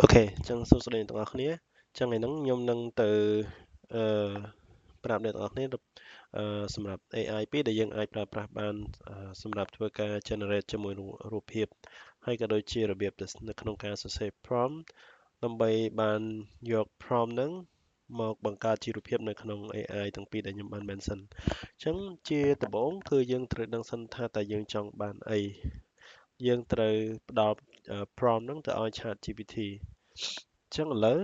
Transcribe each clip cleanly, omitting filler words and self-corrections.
អូខេចឹងសួស្តីអ្នកទាំងអស់គ្នាចឹងថ្ងៃហ្នឹងខ្ញុំនឹងទៅអឺប្រាប់អ្នកទាំងអស់គ្នាសម្រាប់ AI ពីរដែលយើងអាចប្រើប្រាស់បានសម្រាប់ធ្វើការ generate ជាមួយនឹងរូបភាពហើយក៏ដូចជារបៀបនៅក្នុងការសរសេរ prompt ដើម្បីបានយក prompt ហ្នឹងមកបង្កើតជារូបភាពនៅក្នុង AI ទាំងពីរដែលខ្ញុំបាន mention អញ្ចឹងជាដំបូងគឺយើងត្រូវដឹងសិនថាតើយើងចង់បានអីយើងត្រូវផ្ដល់prompt ហ្នឹងទៅឲ្យ ChatGPT អញ្ចឹងឥឡូវ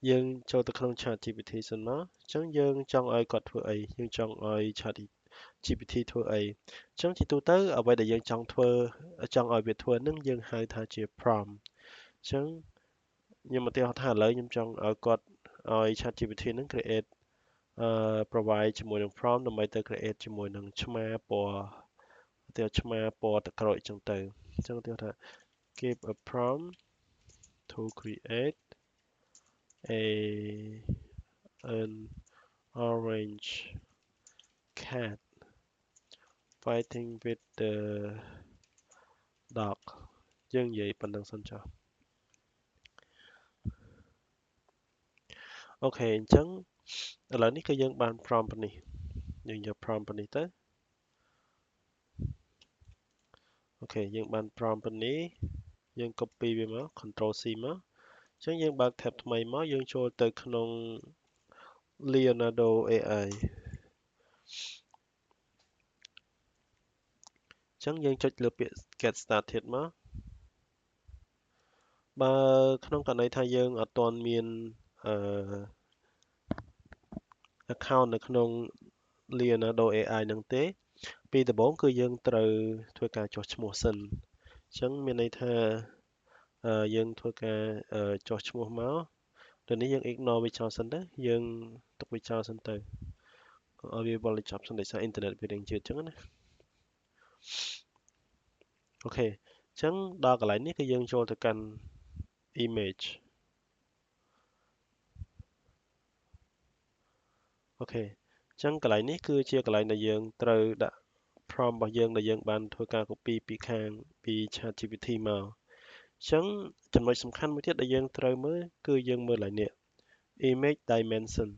យើងចូលទៅក្នុង ChatGPT សិនមកអញ្ចឹងយើងចង់ឲ្យគាត់ធ្វើអីយើងចង់ឲ្យ ChatGPT ធ្វើអីអញ្ចឹងជាទូទៅអ្វីដែលយើងចង់ឲ្យវាធ្វើនឹងយើងហៅថាជា prompt អញ្ចឹងខ្ញុំឧទាហរណ៍ថាឥឡូវខ្ញុំចង់ឲ្យគាត់ឲ្យ ChatGPT នឹង create provide ជាមួយនឹង prompt ដើម្បីទៅ create ជាមួយនឹងឆ្មាពណ៌ទៅឆ្មាពណ៌ទឹកក្រូចអញ្ចឹងទៅអញ្ចឹងឧទាហរណ៍ថា give a prompt to create a an orange cat fighting with the dog យើងនិយាយប៉ុណ្្នឹងសិនចុះអូខេអញ្ចឹងឥឡូវនេះគឺយើងបាន prompt ប៉ុណ្នេះយើងយក prompt ប៉ុណ្នេះទៅអូខេយើងបាន prompt ប៉ុណ្នេះយើង copy វាមក Ctrl C មកអញ្ចឹងយើងបើក tab ថ្មីមកយើងចូលទៅក្នុង Leonardo AI អញ្ចឹងយើងចុចលើពាក្យ get started មកបើក្នុងករណីថាយើងអត់ទាន់មានអឺ account នៅក្នុង Leonardo AI ហ្នឹងទេពីដំបូងគឺយើងត្រូវធ្វើការចុះឈ្មោះសិនអញ្ចឹងមានន័យថាយើងធ្វើការចុះឈ្មោះមកទៅនេះយើង ignore វាចោលសិនទៅយើងទុកវាចោលសិនទៅឲ្យវាវល់ទៅចប់សិនដោយសារអ៊ីនធឺណិតវារៀងជឿតអញ្ចឹងណាអូខេអញ្ចឹងដល់កន្លែងនេះគឺយើងចូលទៅកាន់ image អូខេអញ្ចឹងកន្លែងនេះគឺជាកន្លែងដែលយើងត្រូវដាក់ prompt របស់យើងដែលយើងបានធ្វើការ copy ពី ChatGPT មកអញ្ចឹងចំណុចសំខាន់មួយទៀតដែលយើងត្រូវមើលគឺយើងមើលឡើងនេះ image dimension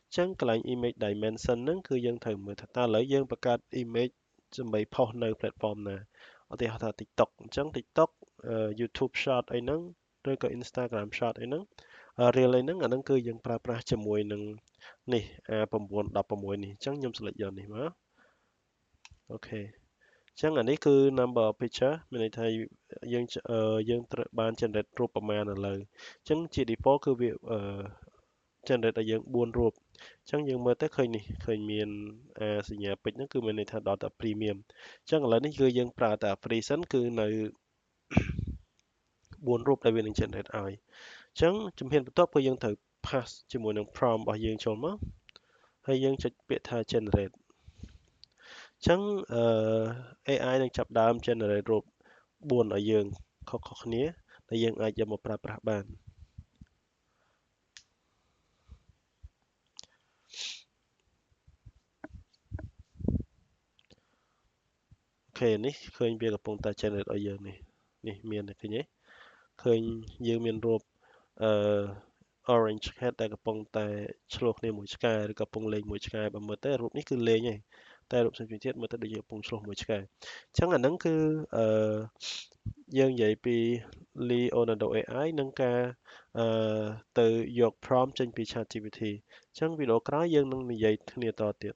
អញ្ចឹងកន្លែង image dimension ហ្នឹងគឺយើងត្រូវមើលថាតើឥឡូវយើងបង្កើត image ដើម្បីផុសនៅ platform ណាឧទាហរណ៍ថា TikTok អញ្ចឹង TikTok YouTube Short អីហ្នឹងឬក៏ Instagram Short អីហ្នឹងReel អីហ្នឹងអាហ្នឹងគឺយើងប្រើប្រាស់ជាមួយនឹងនេះ A916 នេះអញ្ចឹងខ្ញុំ select យកនេះមកអូខេអញ្ចឹងអានេះគឺ number of picture មានន័យថាយើងត្រូវបាន generate រូបប្រមាណឥឡូវអញ្ចឹងជា default គឺវា generate ឲ្យយើង4រូបអញ្ចឹងយើងមើលទៅឃើញនេះឃើញមានសញ្ញាពេជ្រហ្នឹងគឺមានន័យថាដល់តែ premium អញ្ចឹងឥឡូវនេះគឺយើងប្រើតែ free សិនគឺនៅ4រូបដែលវានឹង generate ឲ្យអញ្ចឹងជំហានបន្ទាប់គឺយើងត្រូវ pass ជាមួយនឹង prompt របស់យើងចូលមកហើយយើងចុចពាក្យថា generate អញ្ចឹងAI នឹងចាប់ដើម generate រូប4ឲ្យយើងខុសៗគ្នាដែលយើងអាចយកមកប្រើប្រាស់បានអូខេនេះឃើញវាកំពុងតែ generate ឲ្យយើងនេះមានឃើញទេឃើញយើងមានរូបអឺ orange cat ដែលកំពុងតែឆ្លោះគ្នាមួយឆ្កែឬក៏កំពុងលេងមួយឆ្កែបើមើលទៅរូបនេះគឺលេងឯងតែរូបផ្សេងៗទៀតមើលទៅដូចជាកំពុងឆ្លោះមួយឆ្កែអញ្ចឹងអាហ្នឹងគឺយើងនិយាយពី Leonardo AI និងការអឺទៅយក prompt ចេញពី ChatGPT អញ្ចឹងវីដេអូក្រោយយើងនឹងនិយាយគ្នាតទៀត